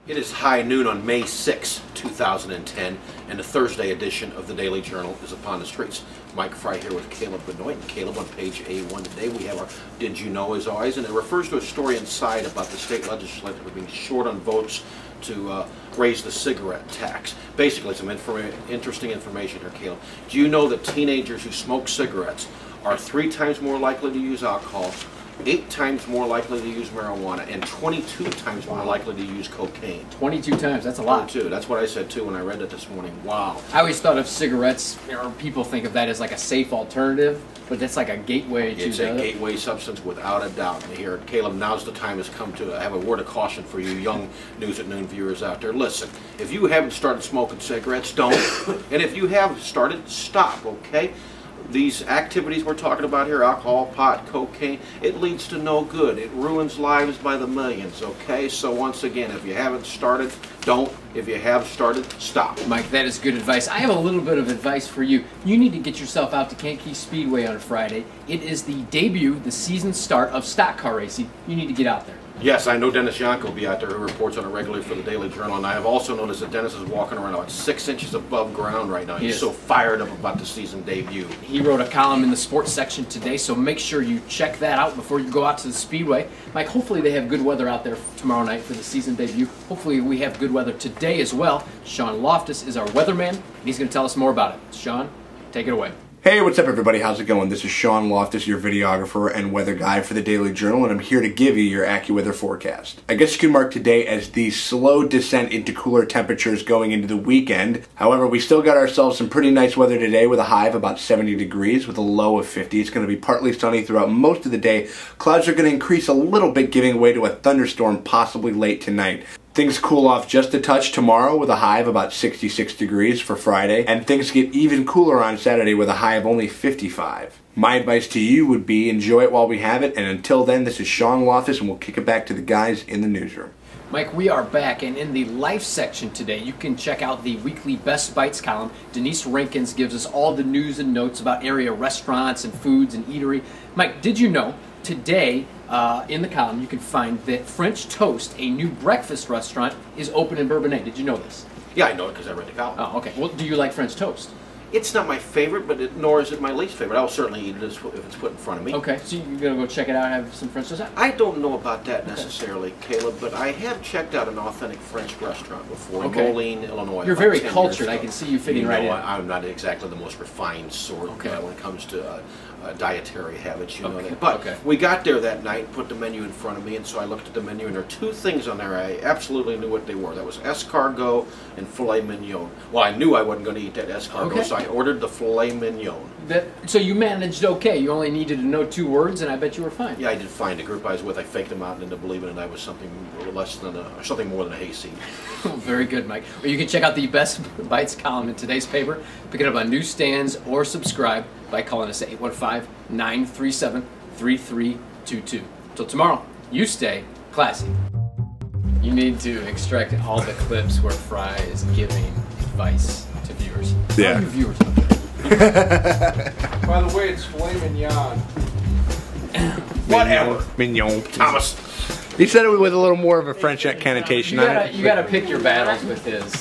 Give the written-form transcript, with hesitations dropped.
It is high noon on May 6, 2010, and the Thursday edition of the Daily Journal is upon the streets. Mike Fry here with Caleb Benoit. And Caleb, on page A1 today, we have our Did You Know as always, and it refers to a story inside about the state legislature being short on votes to raise the cigarette tax. Basically, some interesting information here, Caleb. Do you know that teenagers who smoke cigarettes are 3 times more likely to use alcohol, 8 times more likely to use marijuana, and 22 times more likely to use cocaine? 22 times, that's a lot. 22, that's what I said too when I read it this morning. Wow. I always thought of cigarettes, or people think of that as like a safe alternative, but that's like a gateway to It's a gateway substance without a doubt. And here, Caleb, now's the time has come to have a word of caution for you young News at Noon viewers out there. Listen, if you haven't started smoking cigarettes, don't. And if you have started, stop, okay? These activities we're talking about here, alcohol, pot, cocaine, it leads to no good. It ruins lives by the millions, okay? So once again, if you haven't started, don't. If you have started, stop. Mike, that is good advice. I have a little bit of advice for you. You need to get yourself out to Kankakee Speedway on Friday. It is the debut, the season start of stock car racing. You need to get out there. Yes, I know Dennis Yonko will be out there, who reports on it regularly for the Daily Journal, and I have also noticed that Dennis is walking around about 6 inches above ground right now. He's so fired up about the season debut. He wrote a column in the sports section today, so make sure you check that out before you go out to the Speedway. Mike, hopefully they have good weather out there tomorrow night for the season debut. Hopefully we have good weather today as well. Sean Loftus is our weatherman, and he's going to tell us more about it. Sean, take it away. Hey, what's up everybody? How's it going? This is Sean Loftus, your videographer and weather guy for the Daily Journal, and I'm here to give you your AccuWeather forecast. I guess you can mark today as the slow descent into cooler temperatures going into the weekend. However, we still got ourselves some pretty nice weather today with a high of about 70 degrees with a low of 50. It's going to be partly sunny throughout most of the day. Clouds are going to increase a little bit, giving way to a thunderstorm possibly late tonight. Things cool off just a touch tomorrow with a high of about 66 degrees for Friday, and things get even cooler on Saturday with a high of only 55. My advice to you would be enjoy it while we have it, and until then, this is Sean Loftus, and we'll kick it back to the guys in the newsroom. Mike, we are back, and in the life section today, you can check out the weekly Best Bites column. Denise Rankins gives us all the news and notes about area restaurants and foods and eatery. Mike, did you know today in the column you can find that French Toast, a new breakfast restaurant, is open in Bourbonnais? Did you know this? Yeah, I know it because I read the column. Oh, okay. Well, do you like French toast? It's not my favorite, but nor is it my least favorite. I'll certainly eat it if it's put in front of me. Okay, so you're going to go check it out and have some French toast? I don't know about that necessarily, Caleb, but I have checked out an authentic French restaurant before in Moline, Illinois. You're very cultured. I can see you fitting right in. I'm not exactly the most refined sort when it comes to dietary habits, you know that. But we got there that night and put the menu in front of me, and so I looked at the menu, and there are 2 things on there I absolutely knew what they were. That was escargot and filet mignon. Well, I knew I wasn't going to eat that escargot, so I ordered the filet mignon. So you managed okay. You only needed to know 2 words, and I bet you were fine. Yeah, I did fine. The group I was with, I faked them out and ended up believing that I was something something more than a hayseed. Very good, Mike. Well, you can check out the Best Bites column in today's paper. Pick it up on newsstands or subscribe by calling us at 815-937-3322. Till tomorrow, you stay classy. You need to extract all the clips where Fry is giving advice to viewers. Yeah. How are your viewers out there? By the way, it's filet mignon. Whatever. Mignon. Thomas. He said it with a little more of a French connotation. You gotta pick your battles with his.